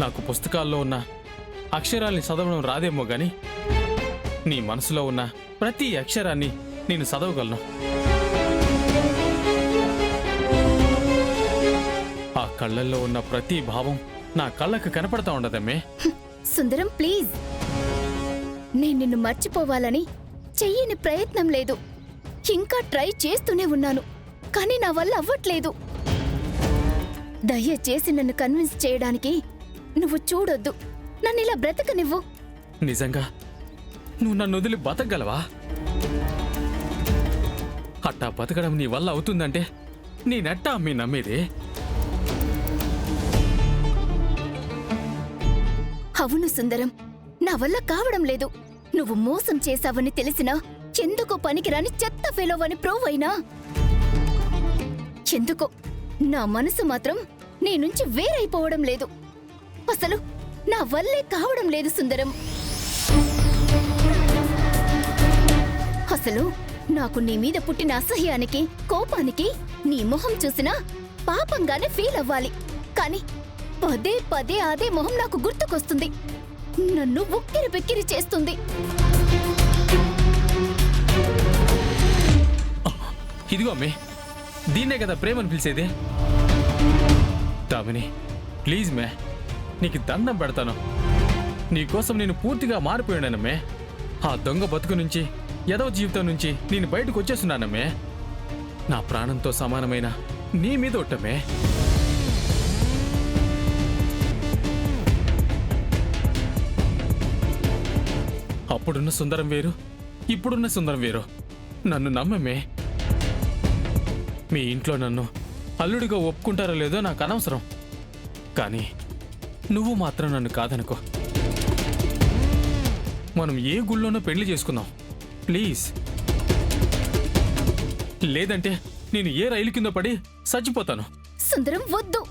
నాకు పుస్తకాల్లో ఉన్న అక్షరాల్ని చదవడం రాదేమో గాని నీ మనసులో ఉన్న ప్రతి అక్షరాన్ని నేను చదవగలను. ఆ కళ్ళల్లో ఉన్న ప్రతి భావం నా కళ్ళకు కనపడతా ఉండదమ్మే. సుందరం ప్లీజ్, నేను నిన్ను మర్చిపోవాలని చెయ్యని ప్రయత్నం లేదు. ఇంకా ట్రై చేస్తూనే ఉన్నాను, కానీ నా వల్ల అవ్వట్లేదు. దయచేసి నన్ను కన్విన్స్ చేయడానికి నువ్వు చూడొద్దు. నన్ను ఇలా బ్రతకనివ్వు. నిజంగా నువ్వు నన్ను వదిలి బతకగలవా? అట్టా బతకడం నీ వల్ల అవుతుందంటే నేనెట్టా మీ నమ్మేది? అవును సుందరం, నా వల్ల కావడం లేదు. నువ్వు మోసం చేశావని తెలిసినా, ఎందుకో పనికిరాని చెత్త ఫెలోవని ప్రూవ్ అయినా, ఎందుకో నా మనసు మాత్రం నీ నుంచి వేరైపోవడం లేదు. అసలు నా వల్లే కావడం లేదు సుందరం. అసలు నాకు నీ మీద పుట్టిన అసహ్యానికి, కోపానికి నీ మొహం చూసినా పాపంగానే ఫీల్ అవ్వాలి. కానీ పదే పదే అదే మొహం నాకు గుర్తుకొస్తుంది. నన్ను ఉక్కిరి బిక్కిరి చేస్తుంది. ఇదిగో అమ్మే, దీన్నే కదా ప్రేమను పిలిచేది. దామిని ప్లీజ్ మే, నీకు దండం పెడతాను. నీకోసం నేను పూర్తిగా మారిపోయానమ్మే. ఆ దొంగ బతుకు నుంచి, ఎదవ జీవితం నుంచి నేను బయటకు వచ్చేస్తున్నానమ్మే. నా ప్రాణంతో సమానమైన నీ మీద ఒట్టమ్మే. అప్పుడున్న సుందరం వేరు, ఇప్పుడున్న సుందరం వేరు. నన్ను నమ్మమే. మీ ఇంట్లో నన్ను అల్లుడిగా ఒప్పుకుంటారో లేదో నాకు అనవసరం, కానీ నువ్వు మాత్రం నన్ను కాదనుకో. మనం ఏ గుళ్ళోనో పెళ్లి చేసుకుందాం ప్లీజ్. లేదంటే నేను ఏ రైలు కింద పడి చచ్చిపోతాను. సుందరం వద్దు.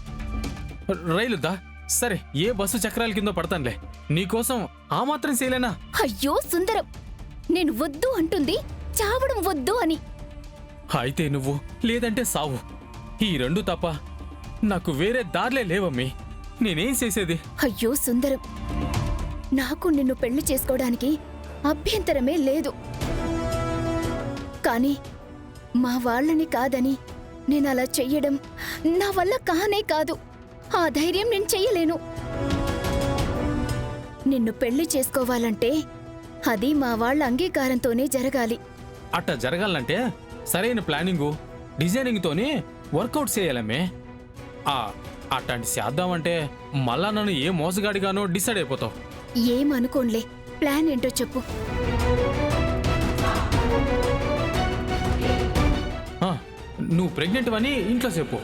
రైలుద్దా? సరే, ఏ బస్సు చక్రాల కింద పడతానులే. నీకోసం ఆ మాత్రం చేయలేనా? అయ్యో సుందరం, నేను వద్దు అంటుంది చావడం వద్దు అని. అయితే నువ్వు, లేదంటే సావు. ఈ రెండు తప్ప నాకు వేరే దారిలే లేవమ్మి. నేనేం చేసేది? అయ్యో సుందరం, నాకు నిన్ను పెళ్లి చేసుకోవడానికి అభ్యంతరమే లేదు. కానీ మా వాళ్ళని కాదని నేనలా చెయ్యడం నా వల్ల కానే కాదు. ఆ ధైర్యం నేను చెయ్యలేను. నిన్ను పెళ్లి చేసుకోవాలంటే అది మా వాళ్ళ అంగీకారంతోనే జరగాలి. అట్టా జరగాలంటే సరైన ప్లానింగు, డిజైనింగ్తోనే వర్కౌట్ చేయాలమ్మే. అట్లాంటి చేద్దామంటే మళ్ళా నన్ను ఏ మోసగాడిగానో డిసైడ్ అయిపోతావు. ఏమనుకోన్లే, ప్లాన్ ఏంటో చెప్పు. నువ్వు ప్రెగ్నెంట్ అని ఇంట్లో చెప్పు.